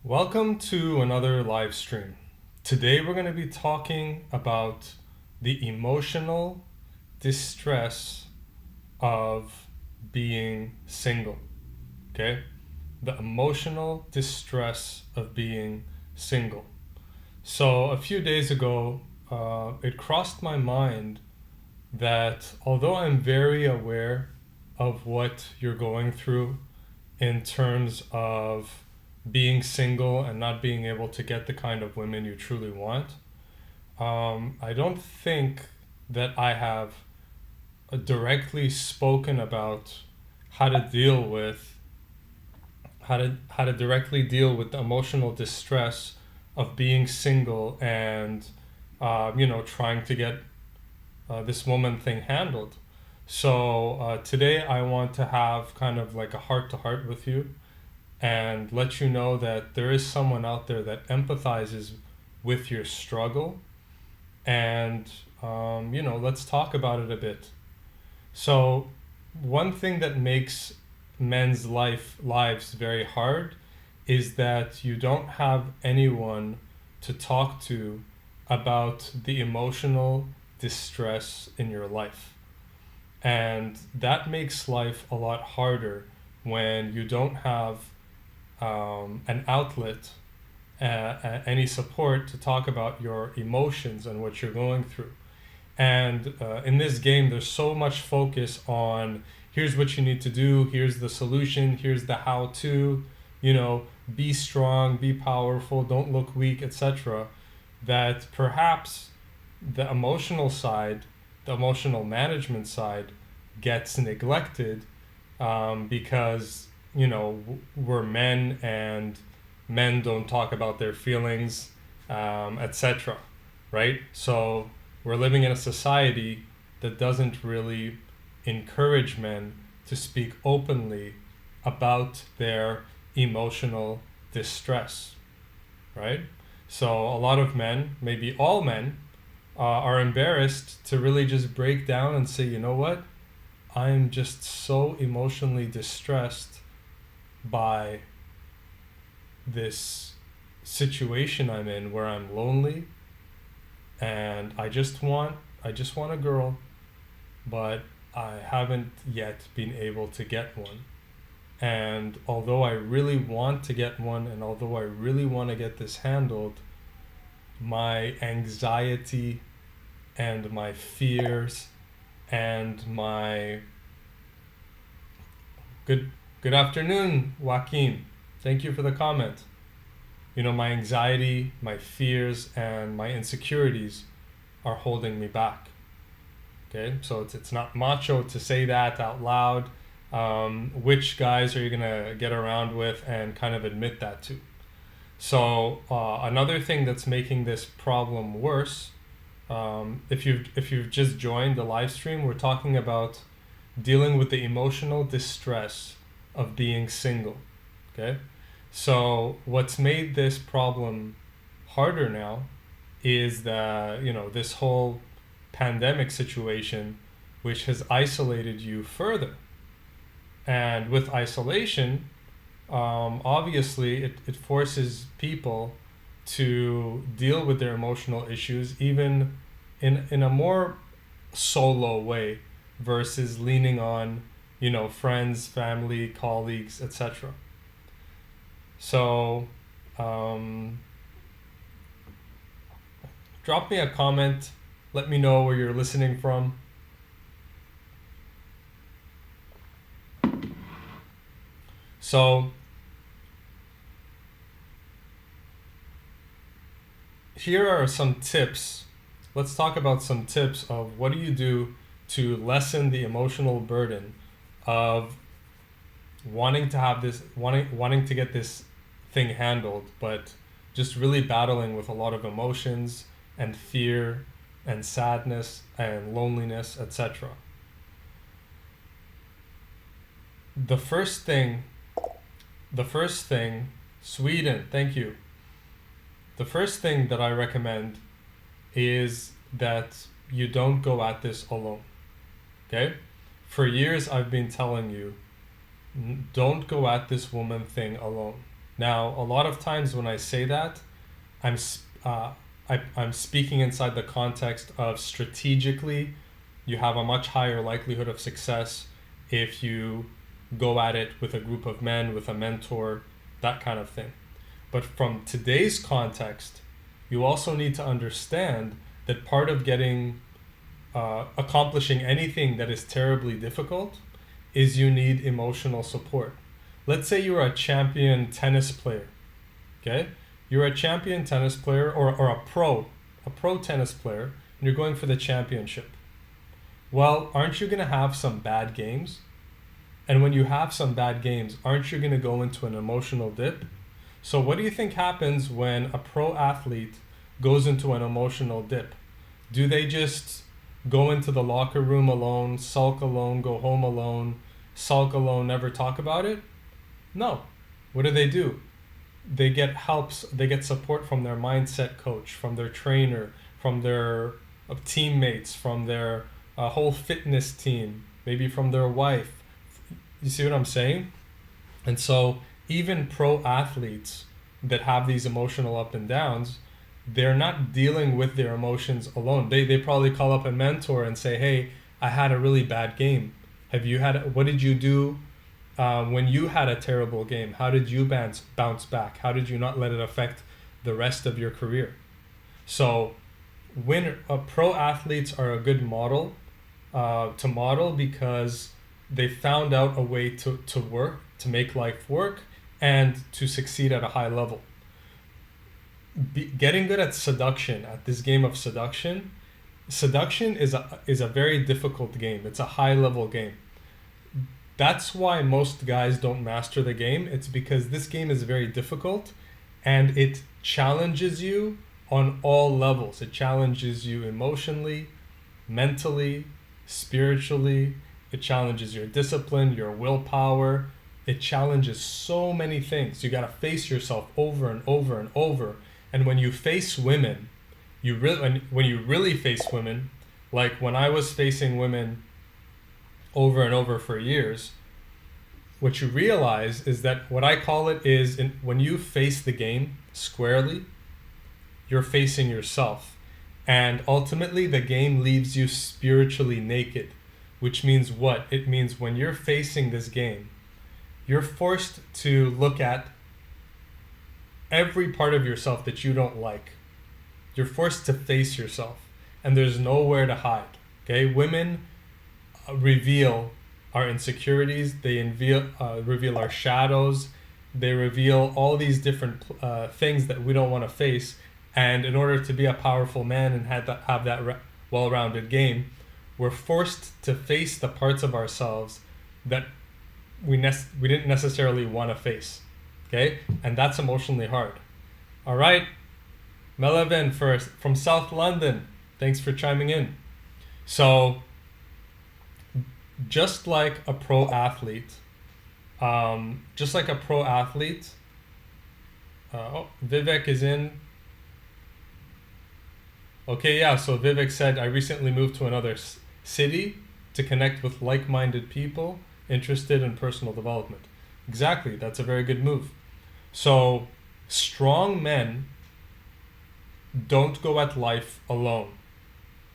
Welcome to another live stream. Today we're going to be talking about the emotional distress of being single. Okay? The emotional distress of being single. So a few days ago, it crossed my mind that although I'm very aware of what you're going through in terms of being single and not being able to get the kind of women you truly want, I don't think that I have directly spoken about how to deal with how to directly deal with the emotional distress of being single and trying to get this woman thing handled. So today I want to have kind of like a heart to heart with you and let you know that there is someone out there that empathizes with your struggle. And, let's talk about it a bit. So, one thing that makes men's lives very hard is that you don't have anyone to talk to about the emotional distress in your life. And that makes life a lot harder when you don't have an outlet, any support to talk about your emotions and what you're going through. And in this game, there's so much focus on here's what you need to do, here's the solution, here's the how to, be strong, be powerful, don't look weak, etc. That perhaps the emotional side, the emotional management side, gets neglected because we're men and men don't talk about their feelings, etc. Right? So we're living in a society that doesn't really encourage men to speak openly about their emotional distress, right? So a lot of men, maybe all men, are embarrassed to really just break down and say, you know what? I'm just so emotionally distressed by this situation I'm in where I'm lonely and I just want a girl, but I haven't yet been able to get one. And although I really want to get one and although I really want to get this handled, my anxiety and my fears and my good afternoon, Joaquin. Thank you for the comment. My anxiety, my fears, and my insecurities are holding me back. Okay, so it's not macho to say that out loud. Which guys are you gonna get around with and kind of admit that to? So another thing that's making this problem worse, if you've just joined the live stream, we're talking about dealing with the emotional distress of being single. Okay, so what's made this problem harder now is that this whole pandemic situation, which has isolated you further. And with isolation, obviously it forces people to deal with their emotional issues even in a more solo way versus leaning on friends, family, colleagues, etc. So drop me a comment, let me know where you're listening from. So here are some tips. Let's talk about some tips of what do you do to lessen the emotional burden of wanting to get this thing handled, but just really battling with a lot of emotions and fear and sadness and loneliness, etc. The first thing, Sweden, thank you. The first thing that I recommend is that you don't go at this alone. Okay? For years I've been telling you, don't go at this woman thing alone. Now, a lot of times when I say that, I'm I'm speaking inside the context of strategically, you have a much higher likelihood of success if you go at it with a group of men, with a mentor, that kind of thing. But from today's context, you also need to understand that part of getting accomplishing anything that is terribly difficult is you need emotional support. Let's say you're a champion tennis player, okay? You're a champion tennis player or a pro tennis player, and you're going for the championship. Well, aren't you going to have some bad games? And when you have some bad games, aren't you going to go into an emotional dip? So what do you think happens when a pro athlete goes into an emotional dip? Do they just go into the locker room alone, sulk alone, go home alone, sulk alone, never talk about it? No. What do? They get helps, they get support from their mindset coach, from their trainer, from their teammates, from their whole fitness team, maybe from their wife. You see what I'm saying? And so even pro athletes that have these emotional up and downs, they're not dealing with their emotions alone. They probably call up a mentor and say, hey, I had a really bad game. What did you do when you had a terrible game? How did you bounce back? How did you not let it affect the rest of your career? So pro athletes are a good model to model because they found out a way to work, to make life work, and to succeed at a high level. Getting good at seduction, at this game of seduction is a very difficult game. It's a high level game. That's why most guys don't master the game. It's because this game is very difficult and it challenges you on all levels. It challenges you emotionally, mentally, spiritually. It challenges your discipline, your willpower. It challenges so many things. You got to face yourself over and over and over. And when you face women, when you really face women, like when I was facing women over and over for years, what you realize is that what I call it is when you face the game squarely, you're facing yourself. And ultimately, the game leaves you spiritually naked, which means what? It means when you're facing this game, you're forced to look at every part of yourself that you don't like. You're forced to face yourself, and there's nowhere to hide. Okay, women reveal our insecurities. They reveal our shadows. They reveal all these different things that we don't want to face. And in order to be a powerful man and have that well-rounded game, we're forced to face the parts of ourselves that we didn't necessarily want to face. Okay, and that's emotionally hard. All right, Melvin first from South London. Thanks for chiming in. So, just like a pro athlete, Vivek is in. Okay, yeah. So Vivek said, I recently moved to another city to connect with like-minded people interested in personal development. Exactly, that's a very good move. So, strong men don't go at life alone.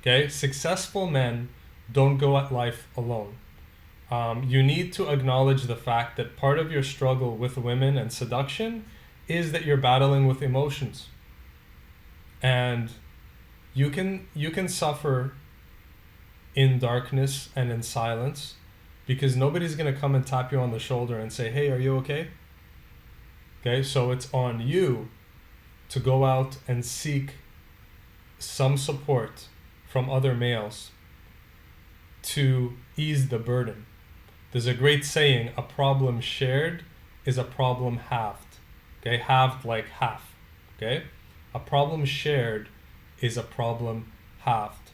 Okay? Successful men don't go at life alone. You need to acknowledge the fact that part of your struggle with women and seduction is that you're battling with emotions. And you can suffer in darkness and in silence because nobody's going to come and tap you on the shoulder and say, hey, are you okay? Okay, so it's on you to go out and seek some support from other males to ease the burden. There's a great saying, a problem shared is a problem halved. Okay, halved like half. Okay, a problem shared is a problem halved.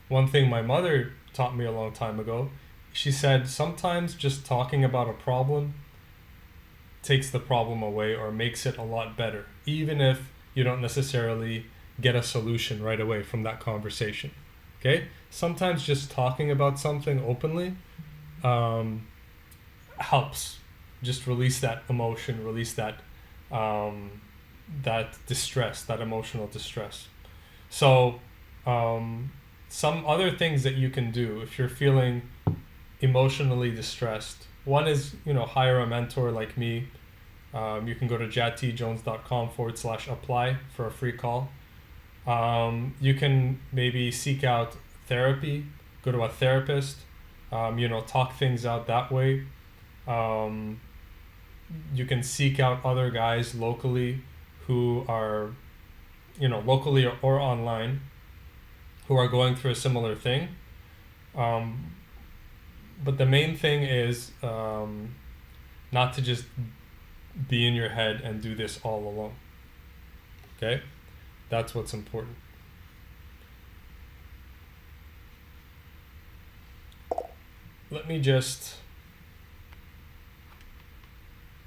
One thing my mother taught me a long time ago, she said sometimes just talking about a problem takes the problem away or makes it a lot better, even if you don't necessarily get a solution right away from that conversation. Okay? Sometimes just talking about something openly helps. Just release that emotion, release that that distress, that emotional distress. So, some other things that you can do if you're feeling emotionally distressed. One is, hire a mentor like me. You can go to jadtjones.com/apply for a free call. You can maybe seek out therapy, go to a therapist, talk things out that way. Um, you can seek out other guys locally who are, locally or online, who are going through a similar thing. Um, but the main thing is not to just be in your head and do this all alone. Okay? That's what's important. Let me just.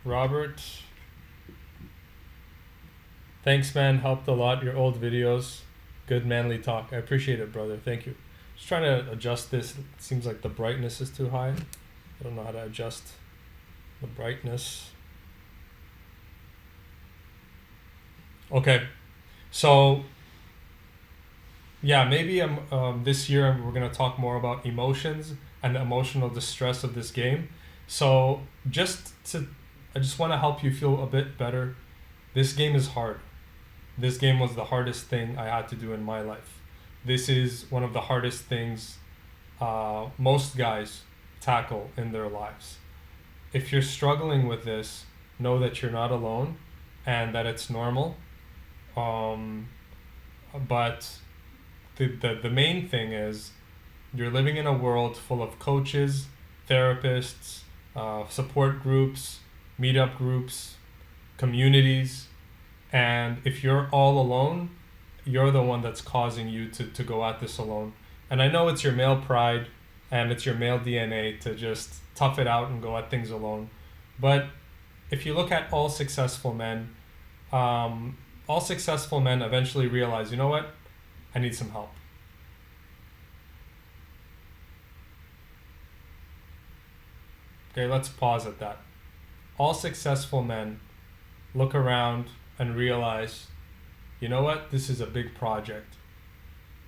Robert. Thanks, man. Helped a lot. Your old videos. Good manly talk. I appreciate it, brother. Thank you. Just trying to adjust this. It seems like the brightness is too high. I don't know how to adjust the brightness. Okay. So, yeah, maybe this year we're going to talk more about emotions and the emotional distress of this game. So, I just want to help you feel a bit better. This game is hard. This game was the hardest thing I had to do in my life. This is one of the hardest things most guys tackle in their lives. If you're struggling with this, know that you're not alone and that it's normal. But the main thing is you're living in a world full of coaches, therapists, support groups, meetup groups, communities, and if you're all alone, you're the one that's causing you to go at this alone. And I know it's your male pride and it's your male DNA to just tough it out and go at things alone. But if you look at all successful men eventually realize, you know what? I need some help. Okay, let's pause at that. All successful men look around and realize, you know what? This is a big project.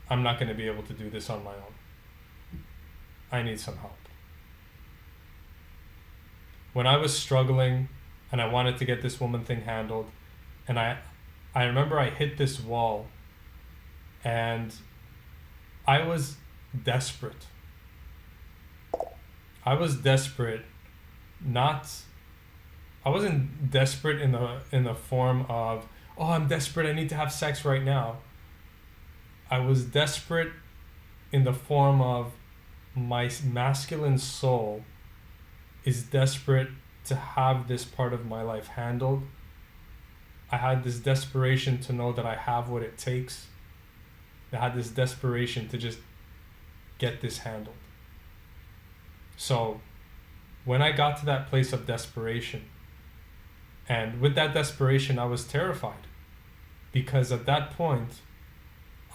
I'm not going to be able to do this on my own. I need some help. When I was struggling and I wanted to get this woman thing handled, and I remember I hit this wall and I was desperate. I was desperate, not I wasn't desperate in the form of, oh, I'm desperate, I need to have sex right now. I was desperate in the form of my masculine soul is desperate to have this part of my life handled. I had this desperation to know that I have what it takes. I had this desperation to just get this handled. So when I got to that place of desperation, and with that desperation, I was terrified because at that point,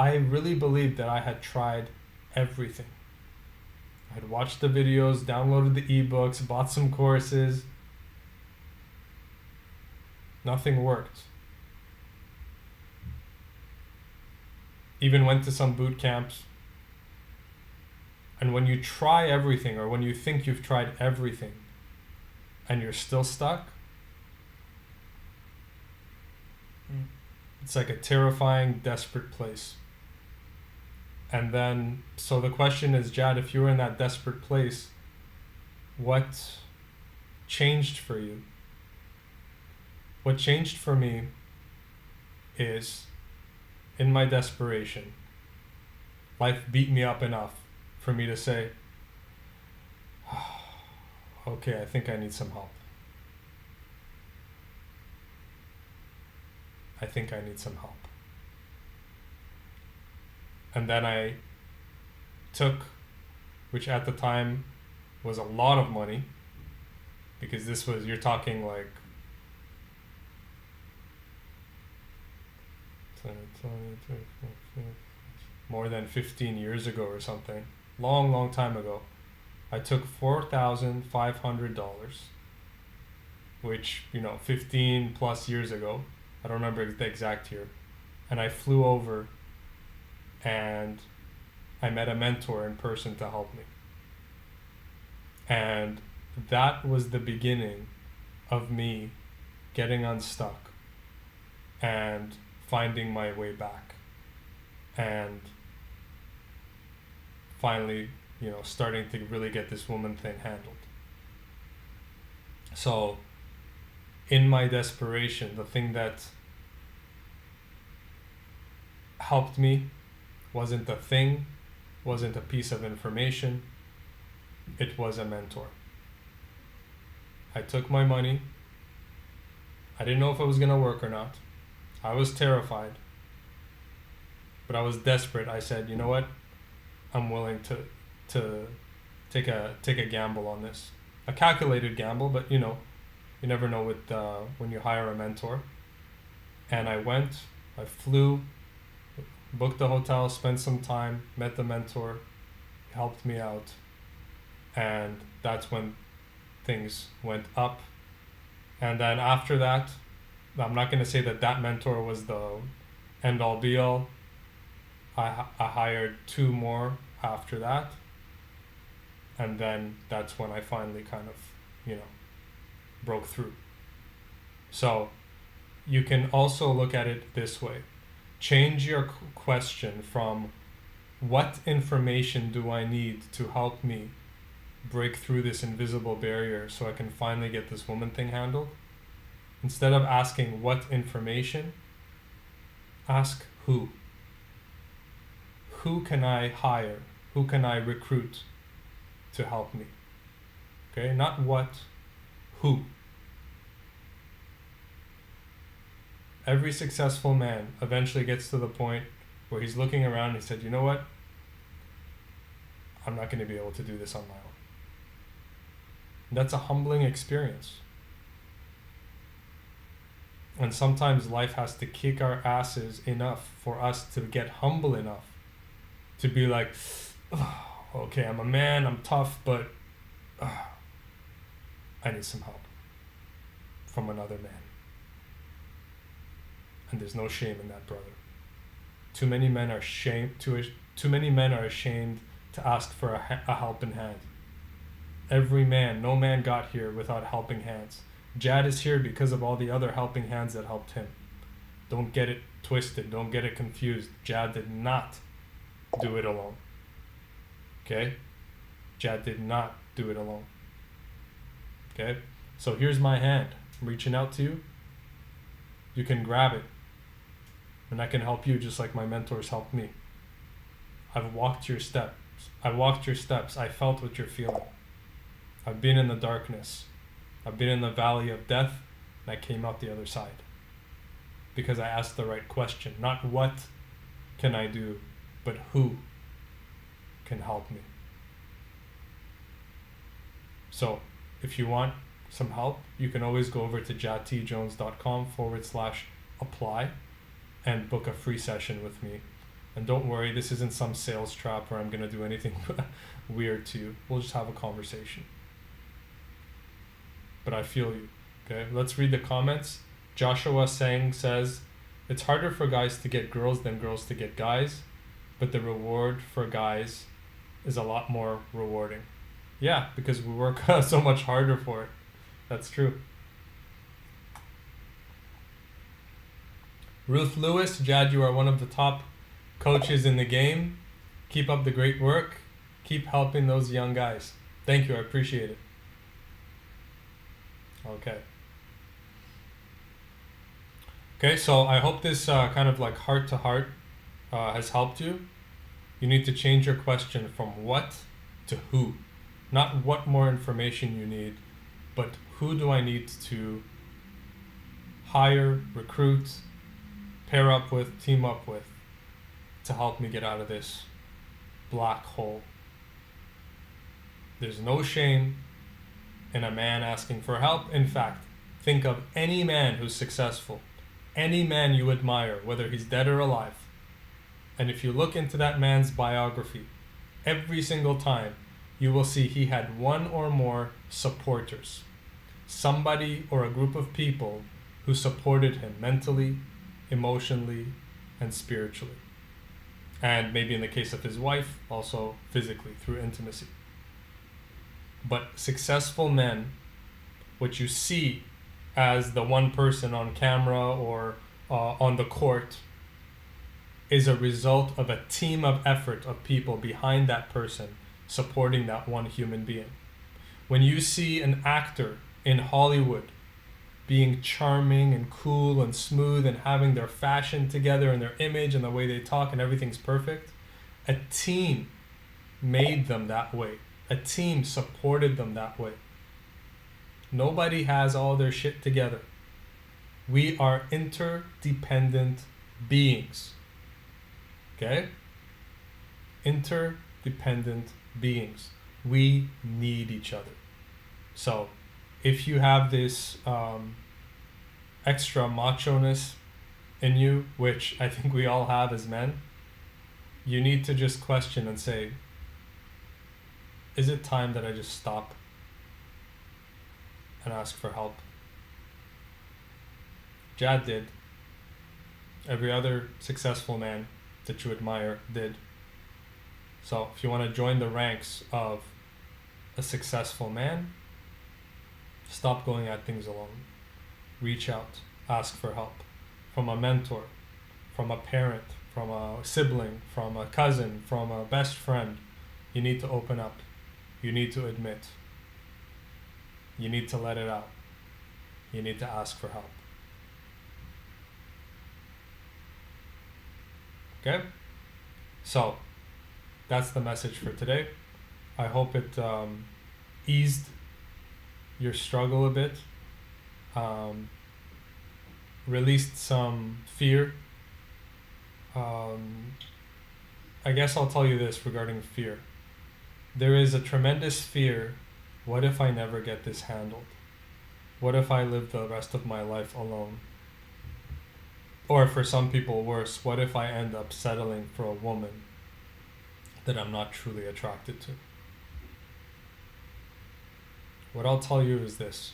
I really believed that I had tried everything. I had watched the videos, downloaded the ebooks, bought some courses. Nothing worked. Even went to some boot camps. And when you try everything, or when you think you've tried everything, and you're still stuck, it's like a terrifying, desperate place. And then, so the question is, Jad, if you were in that desperate place, what changed for you? What changed for me is, in my desperation, life beat me up enough for me to say, okay, I think I need some help. I think I need some help. And then I took, which at the time was a lot of money, because this was, you're talking like more than 15 years ago or something. Long time ago. I took $4,500, which, 15 plus years ago. I don't remember the exact year. And I flew over and I met a mentor in person to help me. And that was the beginning of me getting unstuck and finding my way back. And finally, starting to really get this woman thing handled. So, in my desperation, the thing that helped me wasn't a thing, wasn't a piece of information, it was a mentor. I took my money. I didn't know if it was going to work or not. I was terrified. But I was desperate. I said, you know what? I'm willing to take a gamble on this. A calculated gamble, but you never know with when you hire a mentor. And I flew, booked a hotel, spent some time, met the mentor, helped me out, and that's when things went up. And then after that, I'm not going to say that mentor was the end all be all. I hired 2 more after that, and then that's when I finally kind of broke through. So you can also look at it this way. Change your question from what information do I need to help me break through this invisible barrier so I can finally get this woman thing handled. Instead of asking what information, ask who. Who can I hire? Who can I recruit to help me? Okay, not what, who. Every successful man eventually gets to the point where he's looking around and he said, you know what? I'm not going to be able to do this on my own. And that's a humbling experience. And sometimes life has to kick our asses enough for us to get humble enough to be like, oh, okay, I'm a man, I'm tough, but I need some help from another man. And there's no shame in that, brother. Too many men are ashamed to ask for a helping hand. No man got here without helping hands. Jad is here because of all the other helping hands that helped him. Don't get it twisted. Don't get it confused. Jad did not do it alone. Okay? Jad did not do it alone. Okay? So here's my hand. I'm reaching out to you. You can grab it. And I can help you just like my mentors helped me. I've walked your steps. I felt what you're feeling. I've been in the darkness. I've been in the valley of death, and I came out the other side. Because I asked the right question. Not what can I do, but who can help me. So, if you want some help, you can always go over to jadtjones.com/apply and book a free session with me. And don't worry, this isn't some sales trap where I'm going to do anything weird to you. We'll just have a conversation. But I feel you. Okay, let's read the comments. Joshua Sang says, it's harder for guys to get girls than girls to get guys, but the reward for guys is a lot more rewarding. Yeah, because we work so much harder for it. That's true. Ruth Lewis, Jad, you are one of the top coaches in the game. Keep up the great work. Keep helping those young guys. Thank you, I appreciate it. Okay, so I hope this kind of like heart to heart has helped you. You need to change your question from what to who. Not what more information you need, but who do I need to hire, recruit, pair up with, team up with to help me get out of this black hole. There's no shame in a man asking for help. In fact, think of any man who's successful, any man you admire, whether he's dead or alive. And if you look into that man's biography, every single time you will see he had one or more supporters. somebody or a group of people who supported him mentally, emotionally, and spiritually. And maybe in the case of his wife, also physically through intimacy. But successful men, what you see as the one person on camera or on the court, is a result of a team of effort of people behind that person supporting that one human being. When you see an actor in Hollywood being charming and cool and smooth and having their fashion together and their image and the way they talk and everything's perfect, a team made them that way. A team supported them that way. Nobody has all their shit together. We are interdependent beings. Okay? Interdependent beings. We need each other. So, if you have this extra macho-ness in you, which I think we all have as men, you need to just question and say, is it time that I just stop and ask for help? Jad did. Every other successful man that you admire did. So if you want to join the ranks of a successful man, stop going at things alone. Reach out, ask for help from a mentor, from a parent, from a sibling, from a cousin, from a best friend. You need to open up. You need to admit. You need to let it out. You need to ask for help. Okay? So, that's the message for today. I hope it eased your struggle a bit, released some fear. I guess I'll tell you this regarding fear. There is a tremendous fear. What if I never get this handled? What if I live the rest of my life alone? Or for some people worse, what if I end up settling for a woman that I'm not truly attracted to? What I'll tell you is this.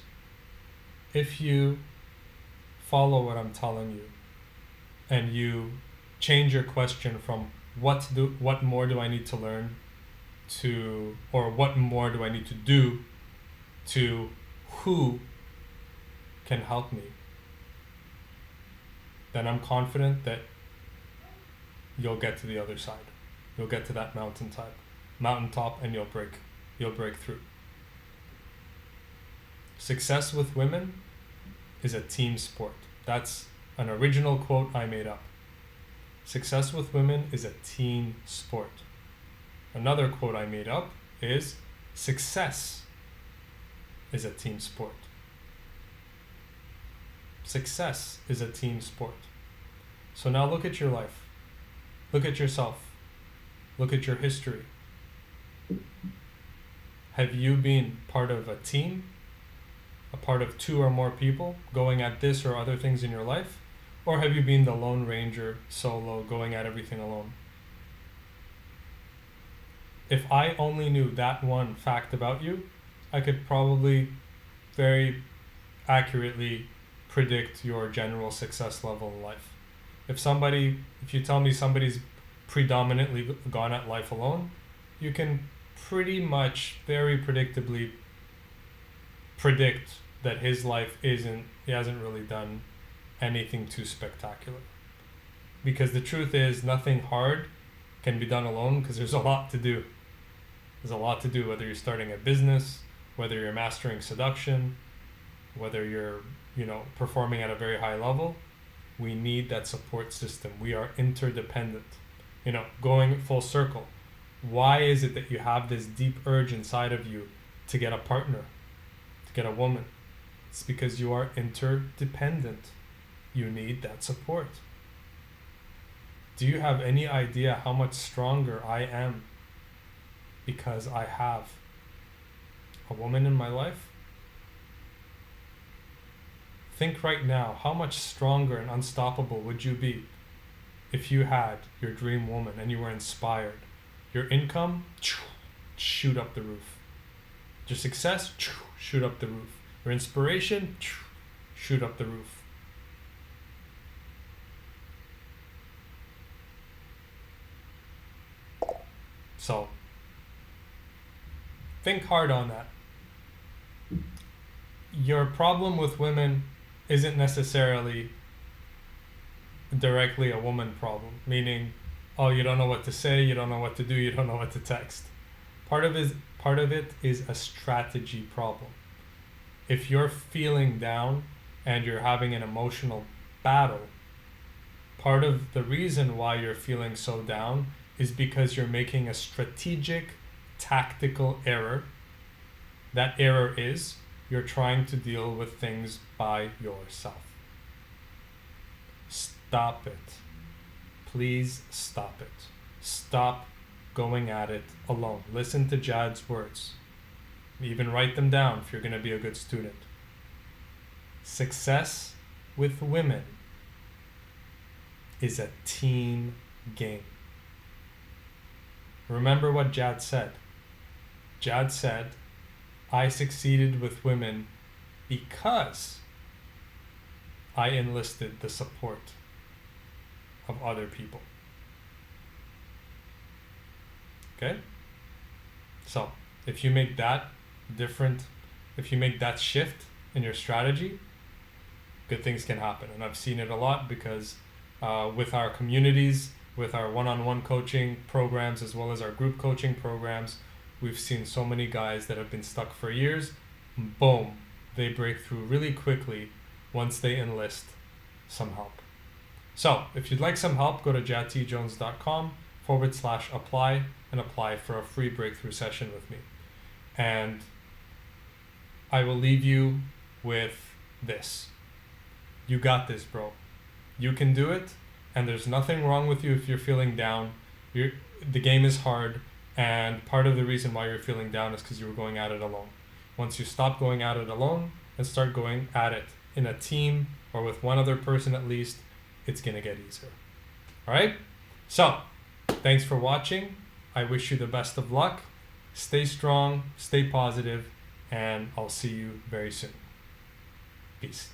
If you follow what I'm telling you and you change your question from what more do I need to learn to, or what more do I need to do, to who can help me, then I'm confident that you'll get to the other side. You'll get to that mountaintop, and you'll break through. Success with women is a team sport. That's an original quote I made up. Success with women is a team sport. Another quote I made up is, success is a team sport. Success is a team sport. So now look at your life. Look at yourself. Look at your history. Have you been part of a team? A part of two or more people going at this or other things in your life? Or have you been the Lone Ranger, solo, going at everything alone? If I only knew that one fact about you, I could probably very accurately predict your general success level in life. If you tell me somebody's predominantly gone at life alone, you can pretty much very predictably predict that his life he hasn't really done anything too spectacular. Because the truth is, nothing hard can be done alone, because there's a lot to do. There's a lot to do, whether you're starting a business, whether you're mastering seduction, whether you're, performing at a very high level. We need that support system. We are interdependent. Going full circle. Why is it that you have this deep urge inside of you to get a partner, to get a woman? It's because you are interdependent. You need that support. Do you have any idea how much stronger I am because I have a woman in my life? Think right now, how much stronger and unstoppable would you be if you had your dream woman and you were inspired? Your income, shoot up the roof. Your success, shoot up the roof. Your inspiration, shoot up the roof. So, think hard on that. Your problem with women isn't necessarily directly a woman problem, meaning, oh, you don't know what to say, you don't know what to do, you don't know what to text. Part of it is a strategy problem. If you're feeling down and you're having an emotional battle, part of the reason why you're feeling so down is because you're making a strategic, tactical error. That error is you're trying to deal with things by yourself. Stop it. Please stop it. Stop going at it alone. Listen to Jad's words. Even write them down if you're going to be a good student. Success with women is a team game. Remember what Jad said. Jad said, I succeeded with women because I enlisted the support of other people. Okay? So, if you make that different, if you make that shift in your strategy, good things can happen. And I've seen it a lot because with our communities, with our one-on-one coaching programs, as well as our group coaching programs, we've seen so many guys that have been stuck for years. Boom, they break through really quickly once they enlist some help. So if you'd like some help, go to jadtjones.com/apply and apply for a free breakthrough session with me. And I will leave you with this. You got this, bro. You can do it, and there's nothing wrong with you if you're feeling down. The game is hard, and part of the reason why you're feeling down is because you were going at it alone. Once you stop going at it alone and start going at it in a team or with one other person at least, it's going to get easier. All right? So, thanks for watching. I wish you the best of luck. Stay strong, stay positive, and I'll see you very soon. Peace.